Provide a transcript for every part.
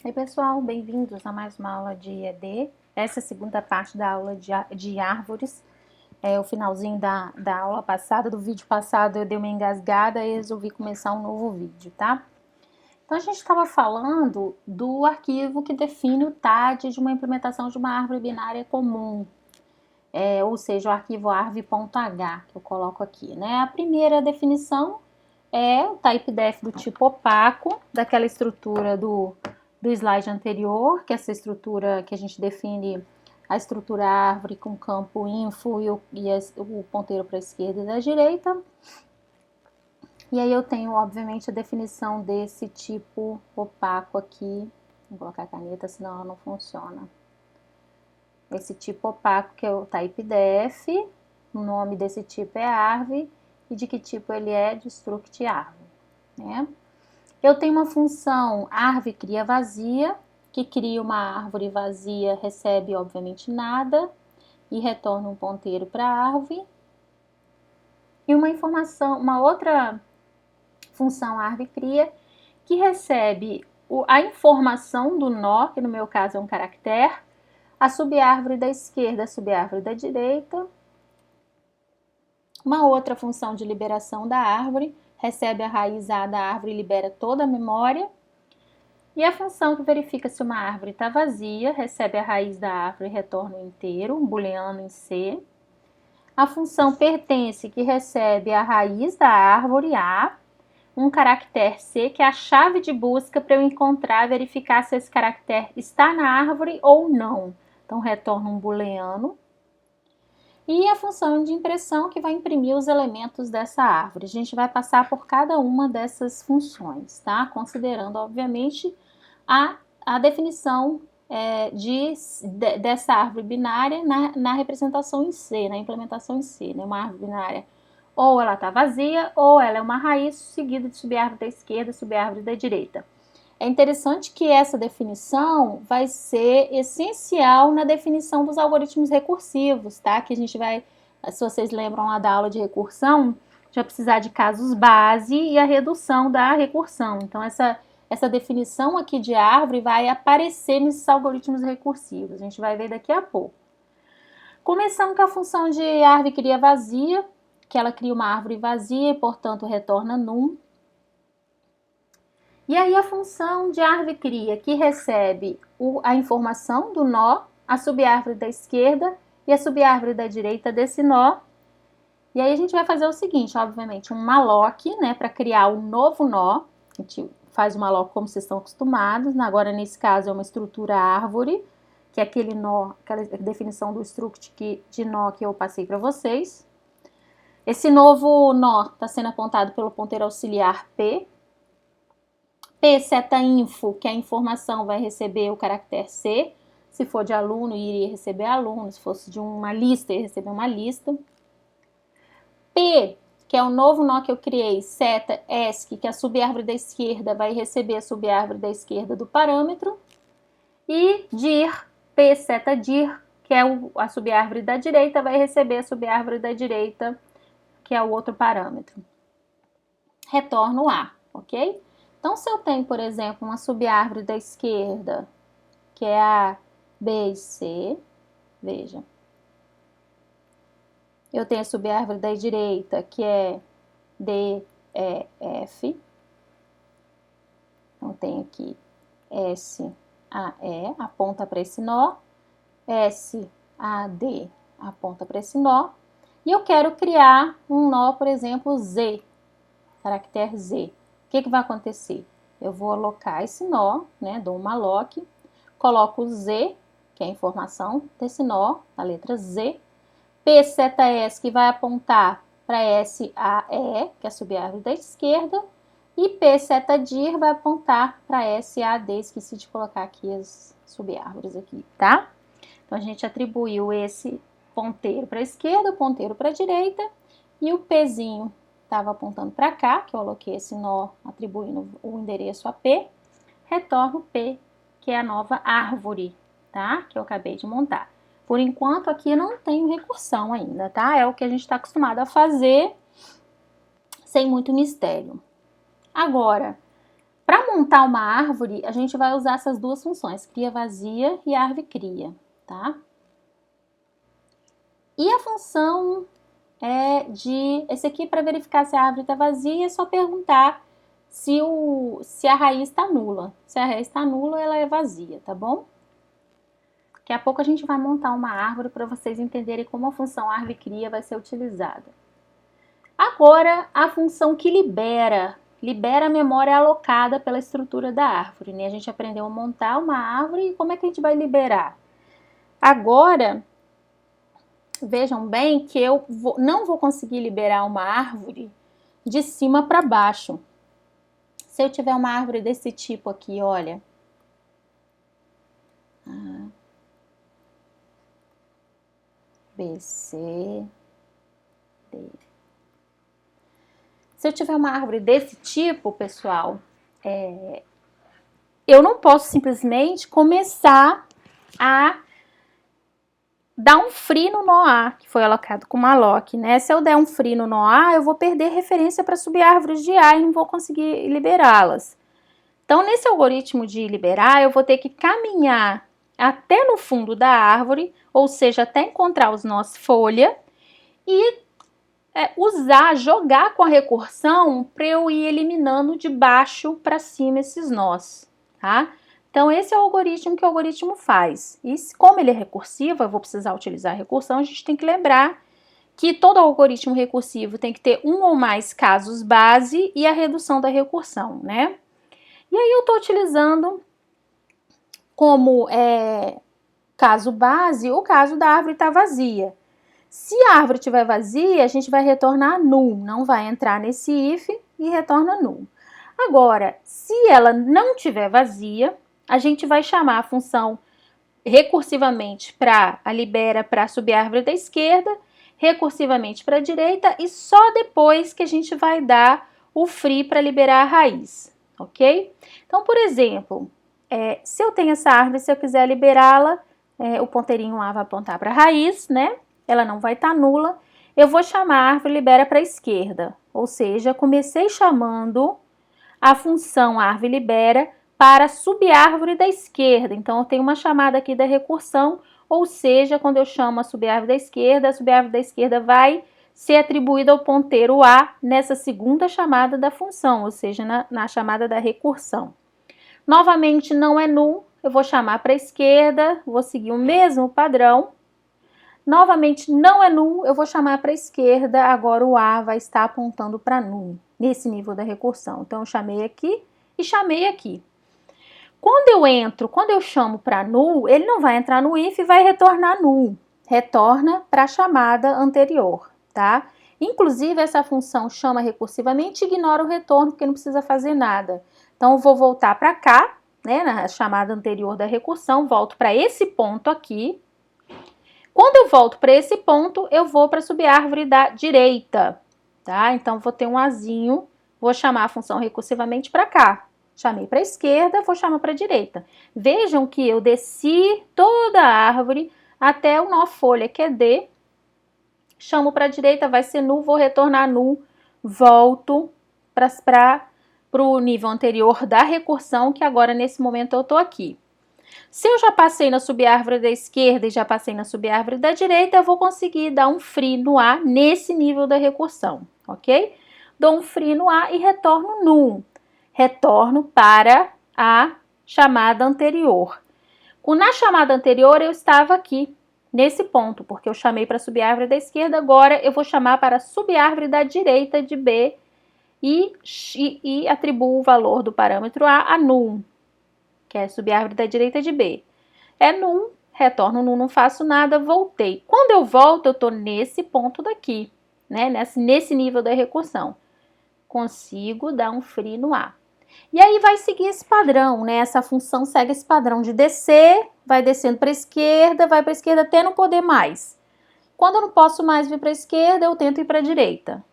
Oi pessoal, bem-vindos a mais uma aula de ED. Essa é a segunda parte da aula de árvores. O finalzinho da aula passada, do vídeo passado, eu dei uma engasgada e resolvi começar um novo vídeo, tá? Então a gente estava falando do arquivo que define o TAD de uma implementação de uma árvore binária comum, ou seja, o arquivo arv.h que eu coloco aqui, né? A primeira definição é o typedef do tipo opaco, daquela estrutura do slide anterior, que é essa estrutura que a gente define a estrutura árvore com campo info o ponteiro para a esquerda e da direita. E aí eu tenho, obviamente, a definição desse tipo opaco aqui. Vou colocar a caneta, senão ela não funciona. Esse tipo opaco que é o typedef, o nome desse tipo é arv, e de que tipo ele é? De struct arv, né? Eu tenho uma função arv cria vazia, que cria uma árvore vazia, recebe obviamente nada e retorna um ponteiro para a árvore. E uma outra função arv cria, que recebe a informação do nó, que no meu caso é um caractere, a subárvore da esquerda, a subárvore da direita. Uma outra função de liberação da árvore, recebe a raiz A da árvore e libera toda a memória. E a função que verifica se uma árvore está vazia, recebe a raiz da árvore e retorna o inteiro, um booleano em C. A função pertence, que recebe a raiz da árvore A, um caractere C, que é a chave de busca para eu encontrar, verificar se esse caractere está na árvore ou não. Então, retorna um booleano. E a função de impressão, que vai imprimir os elementos dessa árvore. A gente vai passar por cada uma dessas funções, tá? Considerando, obviamente, a definição dessa árvore binária na representação em C, na implementação em C, né? Uma árvore binária ou ela está vazia ou ela é uma raiz seguida de subárvore da esquerda, subárvore da direita. É interessante que essa definição vai ser essencial na definição dos algoritmos recursivos, tá? Que a gente vai, se vocês lembram lá da aula de recursão, a gente vai precisar de casos base e a redução da recursão. Então, essa definição aqui de árvore vai aparecer nesses algoritmos recursivos. A gente vai ver daqui a pouco. Começando com a função de árvore cria vazia, que ela cria uma árvore vazia e, portanto, retorna num. E aí a função de árvore cria, que recebe a informação do nó, a subárvore da esquerda e a subárvore da direita desse nó. E aí a gente vai fazer o seguinte, obviamente, um malloc, né, para criar um novo nó. A gente faz o malloc como vocês estão acostumados. Agora, nesse caso, é uma estrutura árvore, que é aquele nó, aquela definição do struct de nó que eu passei para vocês. Esse novo nó está sendo apontado pelo ponteiro auxiliar P. P seta info, que a informação vai receber o caractere C. Se for de aluno, iria receber aluno. Se fosse de uma lista, iria receber uma lista. P, que é o novo nó que eu criei, seta ESC, que é a subárvore da esquerda, vai receber a subárvore da esquerda do parâmetro. E dir, P seta dir, que é a subárvore da direita, vai receber a subárvore da direita, que é o outro parâmetro. Retorno A, ok? Então, se eu tenho, por exemplo, uma subárvore da esquerda, que é a B e C, veja. Eu tenho a subárvore da direita, que é D, E, F. Então, tenho aqui S, A, E, aponta para esse nó. S, A, D, aponta para esse nó. E eu quero criar um nó, por exemplo, Z, caractere Z. O que vai acontecer? Eu vou alocar esse nó, né? Dou uma alloc, coloco o Z, que é a informação desse nó, a letra Z. P seta S, que vai apontar para S, A, E, que é a subárvore da esquerda. E P seta dir vai apontar para S, A, D. Esqueci de colocar aqui as subárvores aqui, tá? Então, a gente atribuiu esse ponteiro para a esquerda, o ponteiro para a direita. E o Pzinho estava apontando para cá, que eu aloquei esse nó atribuindo o endereço a P, retorno P, que é a nova árvore, tá? Que eu acabei de montar. Por enquanto, aqui não tenho recursão ainda, tá? É o que a gente está acostumado a fazer, sem muito mistério. Agora, para montar montar uma árvore, a gente vai usar essas duas funções, cria vazia e árvore cria, tá? E a função esse aqui para verificar se a árvore está vazia, é só perguntar se a raiz está nula. Se a raiz está nula, ela é vazia, tá bom? Daqui a pouco a gente vai montar uma árvore para vocês entenderem como a função árvore cria vai ser utilizada. Agora, a função que libera a memória alocada pela estrutura da árvore, né? A gente aprendeu a montar uma árvore e como é que a gente vai liberar? Agora, vejam bem que eu não vou conseguir liberar uma árvore de cima para baixo. Se eu tiver uma árvore desse tipo aqui, olha. B, C, D. Se eu tiver uma árvore desse tipo, pessoal, eu não posso simplesmente começar a dar um free no nó A, que foi alocado com uma lock, né? Se eu der um free no nó A, eu vou perder referência para subir árvores de A e não vou conseguir liberá-las. Então, nesse algoritmo de liberar, eu vou ter que caminhar até no fundo da árvore, ou seja, até encontrar os nós folha, e jogar com a recursão para eu ir eliminando de baixo para cima esses nós, tá? Então, esse é o algoritmo que o algoritmo faz. E como ele é recursivo, eu vou precisar utilizar a recursão, a gente tem que lembrar que todo algoritmo recursivo tem que ter um ou mais casos base e a redução da recursão, né? E aí eu estou utilizando como caso base o caso da árvore estar vazia. Se a árvore estiver vazia, a gente vai retornar null, não vai entrar nesse if e retorna null. Agora, se ela não estiver vazia, a gente vai chamar a função recursivamente para a libera para subir a árvore da esquerda, recursivamente para a direita e só depois que a gente vai dar o free para liberar a raiz, ok? Então, por exemplo, se eu tenho essa árvore, se eu quiser liberá-la, o ponteirinho A vai apontar para a raiz, né? Ela não vai estar nula. Eu vou chamar a árvore libera para a esquerda, ou seja, comecei chamando a função árvore libera para subárvore da esquerda. Então, eu tenho uma chamada aqui da recursão, ou seja, quando eu chamo a subárvore da esquerda vai ser atribuída ao ponteiro A nessa segunda chamada da função, ou seja, na chamada da recursão. Novamente, não é null, eu vou chamar para a esquerda, vou seguir o mesmo padrão. Novamente, não é null, eu vou chamar para a esquerda, agora o A vai estar apontando para null, nesse nível da recursão. Então, eu chamei aqui e chamei aqui. Quando eu chamo para null, ele não vai entrar no if e vai retornar null. Retorna para a chamada anterior, tá? Inclusive, essa função chama recursivamente e ignora o retorno, porque não precisa fazer nada. Então, eu vou voltar para cá, né, na chamada anterior da recursão, volto para esse ponto aqui. Quando eu volto para esse ponto, eu vou para a subárvore da direita, tá? Então, vou ter um azinho, vou chamar a função recursivamente para cá. Chamei para a esquerda, vou chamar para a direita. Vejam que eu desci toda a árvore até o nó folha, que é D. Chamo para a direita, vai ser null, vou retornar null. Volto para o nível anterior da recursão, que agora nesse momento eu estou aqui. Se eu já passei na subárvore da esquerda e já passei na subárvore da direita, eu vou conseguir dar um free no A nesse nível da recursão, ok? Dou um free no A e retorno null. Retorno para a chamada anterior. Na chamada anterior, eu estava aqui, nesse ponto, porque eu chamei para a subárvore da esquerda, agora eu vou chamar para a subárvore da direita de B e atribuo o valor do parâmetro A null, que é a subárvore da direita de B. É null, retorno null, não faço nada, voltei. Quando eu volto, eu estou nesse ponto daqui, né? Nesse nível da recursão. Consigo dar um free no A. E aí vai seguir esse padrão, né? Essa função segue esse padrão de descer, vai descendo para a esquerda, vai para a esquerda até não poder mais. Quando eu não posso mais vir para a esquerda, eu tento ir para a direita.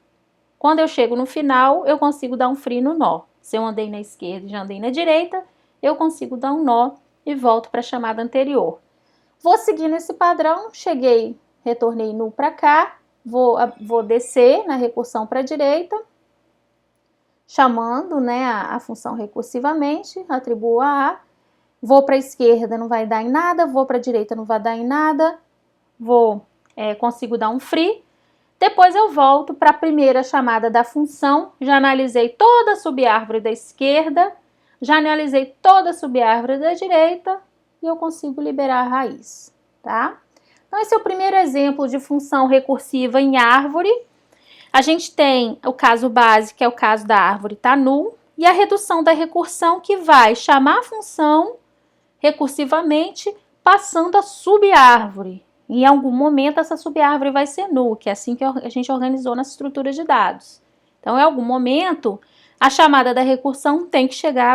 Quando eu chego no final, eu consigo dar um free no nó. Se eu andei na esquerda e já andei na direita, eu consigo dar um nó e volto para a chamada anterior. Vou seguir nesse padrão, cheguei, retornei null para cá, vou descer na recursão para a direita, chamando, né, a função recursivamente, atribuo a A, vou para a esquerda, não vai dar em nada, vou para a direita, não vai dar em nada, consigo dar um free. Depois eu volto para a primeira chamada da função, já analisei toda a subárvore da esquerda, já analisei toda a subárvore da direita e eu consigo liberar a raiz, tá? Então esse é o primeiro exemplo de função recursiva em árvore. A gente tem o caso base, que é o caso da árvore tá null, e a redução da recursão, que vai chamar a função recursivamente passando a subárvore. Em algum momento essa subárvore vai ser null, que é assim que a gente organizou nas estruturas de dados. Então, em algum momento, a chamada da recursão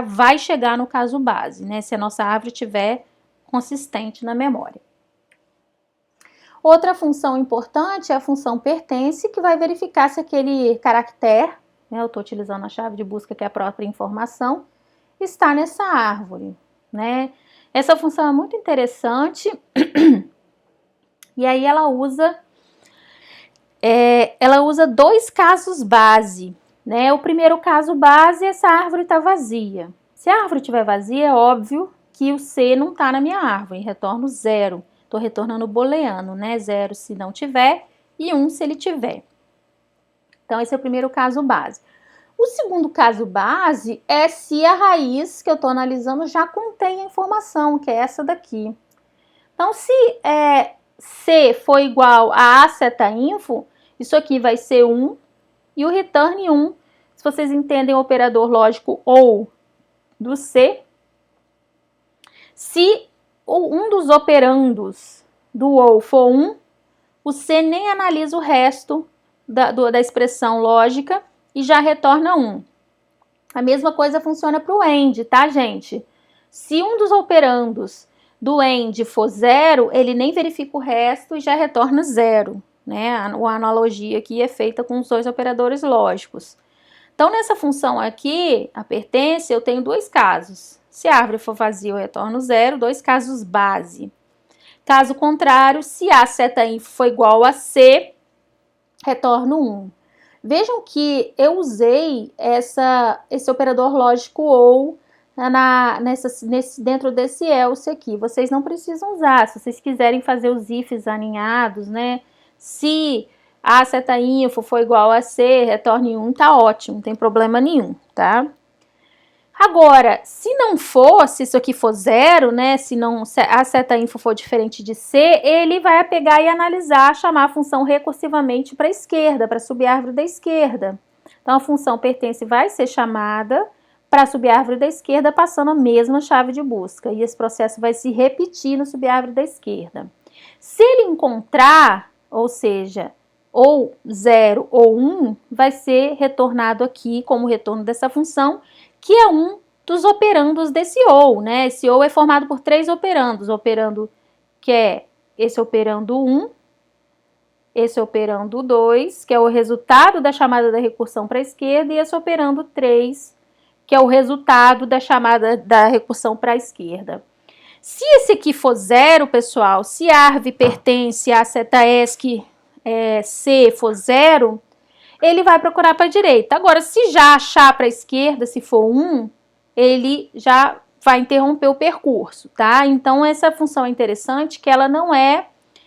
vai chegar no caso base, né? Se a nossa árvore estiver consistente na memória. Outra função importante é a função pertence, que vai verificar se aquele caractere, né, eu estou utilizando a chave de busca que é a própria informação, está nessa árvore, né? Essa função é muito interessante e aí ela usa dois casos base, né? O primeiro caso base, essa árvore está vazia. Se a árvore estiver vazia, é óbvio que o C não está na minha árvore, retorno 0. Estou retornando booleano, né? 0 se não tiver e 1 se ele tiver. Então, esse é o primeiro caso base. O segundo caso base é se a raiz que eu estou analisando já contém a informação, que é essa daqui. Então, se C for igual a seta_info, isso aqui vai ser 1 e o return 1. Se vocês entendem o operador lógico OU do C, se um dos operandos do OU for 1, o C nem analisa o resto da expressão lógica e já retorna 1. A mesma coisa funciona para o AND, tá, gente? Se um dos operandos do AND for 0, ele nem verifica o resto e já retorna 0, né? A analogia aqui é feita com os dois operadores lógicos. Então, nessa função aqui, a pertence, eu tenho dois casos. Se a árvore for vazia, eu retorno 0, dois casos base. Caso contrário, se a seta_info for igual a C, retorno 1. Vejam que eu usei esse operador lógico OU dentro desse else aqui. Vocês não precisam usar, se vocês quiserem fazer os ifs aninhados, né? Se a seta_info for igual a C, retorne 1, tá ótimo, não tem problema nenhum, tá? Agora, se não for, se isso aqui for 0, né, se a seta_info for diferente de C, ele vai pegar e analisar, chamar a função recursivamente para a esquerda, para a subárvore da esquerda. Então, a função pertence vai ser chamada para a subárvore da esquerda, passando a mesma chave de busca. E esse processo vai se repetir na subárvore da esquerda. Se ele encontrar, ou seja, ou 0 ou 1, vai ser retornado aqui como retorno dessa função, que é um dos operandos desse OU, né? Esse OU é formado por 3 operandos, operando que é esse operando 1, esse operando 2, que é o resultado da chamada da recursão para a esquerda, e esse operando 3, que é o resultado da chamada da recursão para a esquerda. Se esse aqui for 0, pessoal, se arv pertence a seta_esc C for 0, ele vai procurar para a direita. Agora, se já achar para a esquerda, se for 1, ele já vai interromper o percurso, tá? Então, essa função é interessante, que ela não é,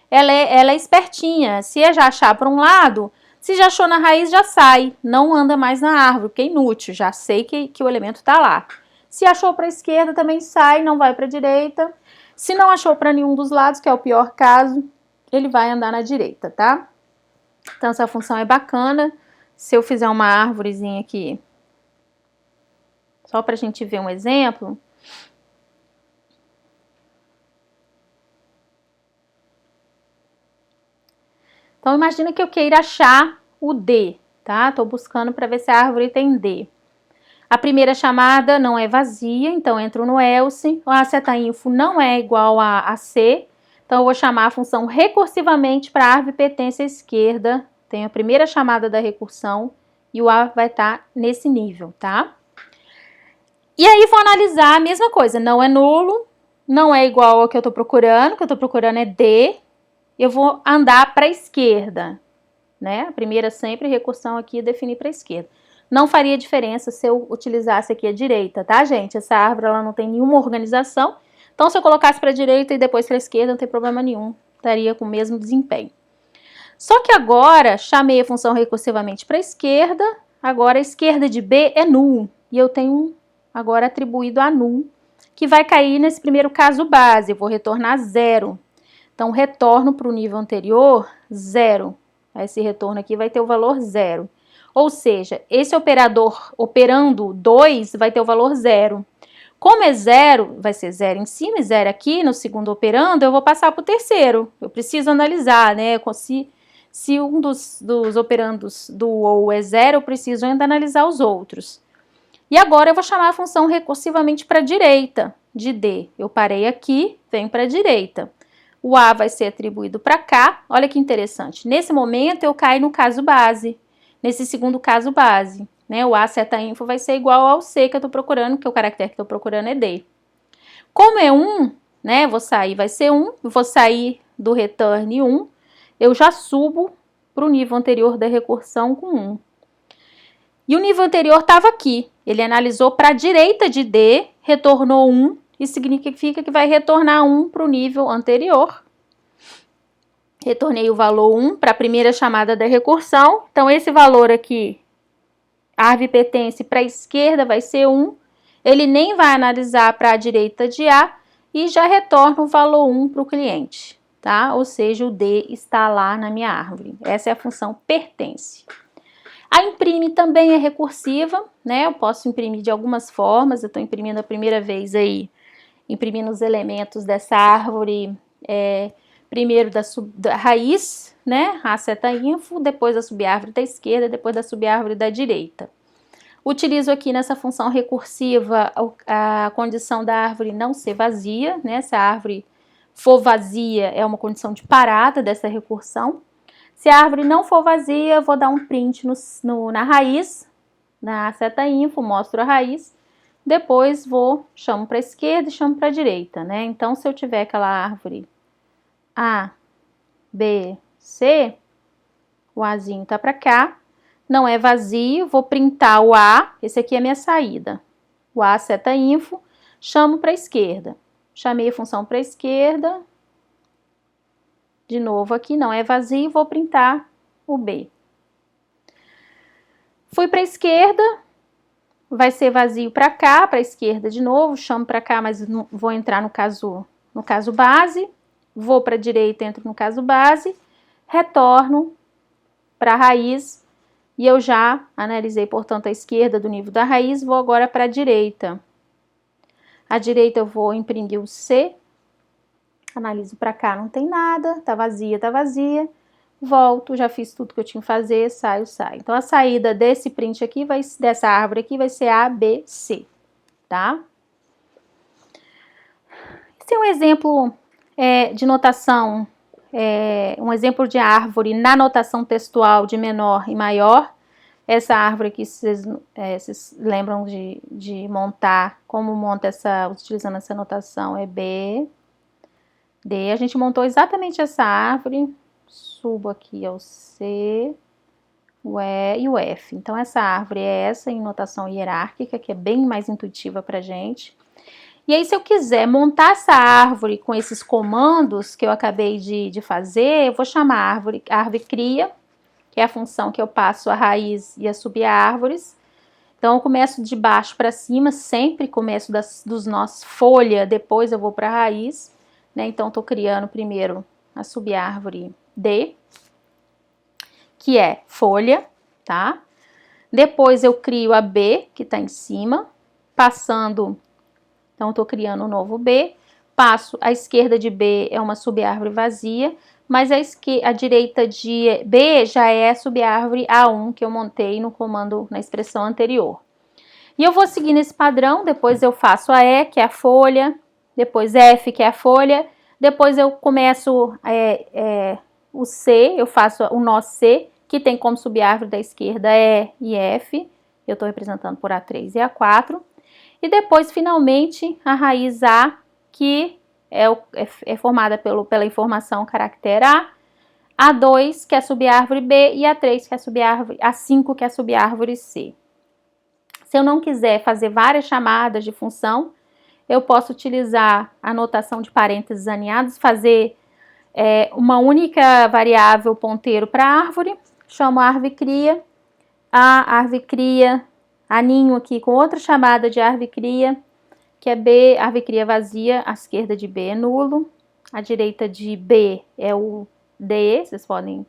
ela é espertinha. Se já achar para um lado, se já achou na raiz, já sai, não anda mais na árvore, porque é inútil, já sei que o elemento está lá. Se achou para a esquerda, também sai, não vai para a direita. Se não achou para nenhum dos lados, que é o pior caso, ele vai andar na direita, tá? Então, essa função é bacana. Se eu fizer uma árvorezinha aqui, só para a gente ver um exemplo. Então, imagina que eu queira achar o D, tá? Estou buscando para ver se a árvore tem D. A primeira chamada não é vazia, então entro no else. A seta_info não é igual a C, então eu vou chamar a função recursivamente para a árvore pertence à esquerda. Tenho a primeira chamada da recursão e o A vai estar nesse nível, tá? E aí vou analisar a mesma coisa, não é nulo, não é igual ao que eu estou procurando, o que eu estou procurando é D. Eu vou andar para a esquerda, né? A primeira sempre recursão aqui é definir para a esquerda. não faria diferença se eu utilizasse aqui a direita, tá, gente? Essa árvore, ela não tem nenhuma organização, então se eu colocasse para a direita e depois para a esquerda, não tem problema nenhum, estaria com o mesmo desempenho. Só que agora, chamei a função recursivamente para a esquerda, agora a esquerda de B é null, e eu tenho agora atribuído a null, que vai cair nesse primeiro caso base, eu vou retornar 0. Então, retorno para o nível anterior, 0. Esse retorno aqui vai ter o valor 0. Ou seja, esse operador operando 2 vai ter o valor 0. Como é 0, vai ser 0 em cima e 0 aqui, no segundo operando, eu vou passar para o terceiro. Eu preciso analisar, né? Se um dos operandos do ou é 0, eu preciso ainda analisar os outros. E agora eu vou chamar a função recursivamente para a direita de D. Eu parei aqui, venho para a direita. O A vai ser atribuído para cá. Olha que interessante. Nesse momento, eu caio no caso base. Nesse segundo caso base, né? O A seta info vai ser igual ao C que eu estou procurando, que o caractere que eu estou procurando é D. Como é 1, né? Vou sair, vai ser 1. Vou sair do return 1. Eu já subo para o nível anterior da recursão com 1. E o nível anterior estava aqui. Ele analisou para a direita de D, retornou 1. Isso significa que vai retornar 1 para o nível anterior. Retornei o valor 1 para a primeira chamada da recursão. Então, esse valor aqui, árvore pertence para a esquerda, vai ser 1. Ele nem vai analisar para a direita de A e já retorna o valor 1 para o cliente, tá? Ou seja, o D está lá na minha árvore. Essa é a função pertence. A imprime também é recursiva, né? Eu posso imprimir de algumas formas. Eu estou imprimindo a primeira vez aí, imprimindo os elementos dessa árvore, primeiro da raiz, né, a seta info, depois da subárvore da esquerda, depois da subárvore da direita. Utilizo aqui nessa função recursiva a condição da árvore não ser vazia, né, se a árvore for vazia é uma condição de parada dessa recursão. Se a árvore não for vazia, eu vou dar um print na raiz, na seta info, mostro a raiz, depois chamo para a esquerda e chamo para a direita, né? Então, se eu tiver aquela árvore A, B, C, o Azinho tá para cá, não é vazio, vou printar o A, esse aqui é a minha saída. O A, seta info, chamo para a esquerda. Chamei a função para a esquerda, de novo aqui, não é vazio, vou printar o B. Fui para a esquerda, vai ser vazio para cá, para a esquerda de novo, chamo para cá, mas não, vou entrar no caso base. Vou para a direita, entro no caso base, retorno para a raiz e eu já analisei, portanto, a esquerda do nível da raiz, vou agora para a direita. À direita eu vou imprimir o C, analiso para cá, não tem nada, tá vazia, volto, já fiz tudo que eu tinha que fazer, saio. Então, a saída desse print aqui, dessa árvore aqui, vai ser A, B, C, tá? Esse é um exemplo de notação, um exemplo de árvore na notação textual de menor e maior. Essa árvore aqui, vocês lembram de montar, como monta utilizando essa notação, é B, D. A gente montou exatamente essa árvore, subo aqui ao C, o E e o F. Então, essa árvore é essa em notação hierárquica, que é bem mais intuitiva pra gente. E aí, se eu quiser montar essa árvore com esses comandos que eu acabei de fazer, eu vou chamar a árvore cria, que é a função que eu passo a raiz e a subárvores. Então, eu começo de baixo para cima, sempre começo dos nós folha, depois eu vou para a raiz, né? Então, estou criando primeiro a subárvore D, que é folha, tá? Depois eu crio a B, que está em cima, passando... Então, estou criando um novo B, passo a esquerda de B é uma subárvore vazia, mas a direita de B já é a subárvore A1 que eu montei no comando, na expressão anterior. E eu vou seguir nesse padrão, depois eu faço a E, que é a folha, depois F, que é a folha, depois eu começo o C, eu faço o nó C, que tem como subárvore da esquerda E e F, eu estou representando por A3 e A4. E depois, finalmente, a raiz A, que é formada pela informação caractere A, A2, que é a subárvore B, e A3, que é a subárvore, A5, que é a subárvore C. Se eu não quiser fazer várias chamadas de função, eu posso utilizar a notação de parênteses aninhados, fazer uma única variável ponteiro para a árvore, chamo a árvore cria, a árvore cria, aninho aqui com outra chamada de árvore cria, que é B, árvore cria vazia, a esquerda de B é nulo, a direita de B é o D, vocês podem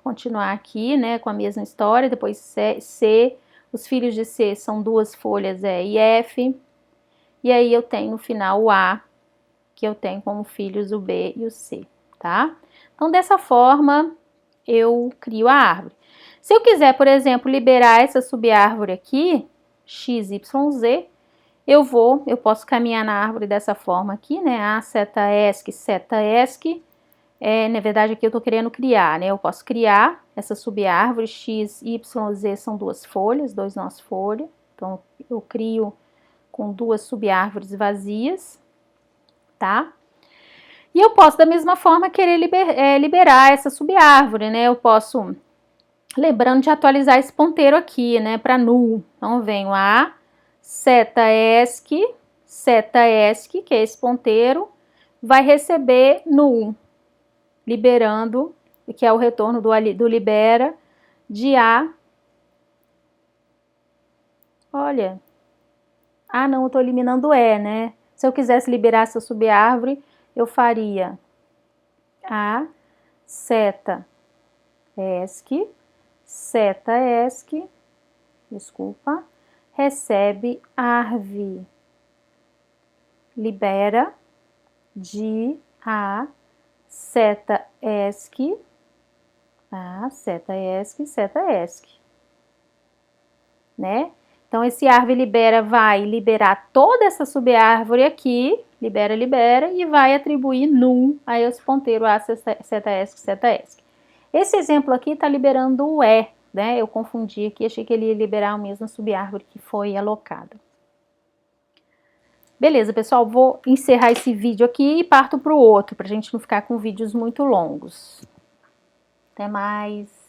continuar aqui, né, com a mesma história, depois C, os filhos de C são duas folhas, E e F, e aí eu tenho no final o A, que eu tenho como filhos o B e o C, tá? Então, dessa forma, eu crio a árvore. Se eu quiser, por exemplo, liberar essa subárvore aqui, x, y, z, eu posso caminhar na árvore dessa forma aqui, né? A seta ESC. Na verdade, aqui eu tô querendo criar, né? Eu posso criar essa subárvore, x, y, z são duas folhas, dois nós folha. Então, eu crio com duas subárvores vazias, tá? E eu posso, da mesma forma, querer liberar essa subárvore, né? Eu posso, lembrando de atualizar esse ponteiro aqui, né, para null. Então, eu venho a seta ESC, que é esse ponteiro, vai receber null, liberando, que é o retorno do libera, de A. Olha, não, eu estou eliminando E, né? Se eu quisesse liberar essa subárvore, eu faria a seta ESC, recebe arv, libera de A seta ESC, né? Então, esse arv libera vai liberar toda essa subárvore aqui, libera, e vai atribuir null a esse ponteiro A seta ESC. Esse exemplo aqui está liberando o E, né? Eu confundi aqui, achei que ele ia liberar a mesma subárvore que foi alocada. Beleza, pessoal, vou encerrar esse vídeo aqui e parto para o outro, para a gente não ficar com vídeos muito longos. Até mais!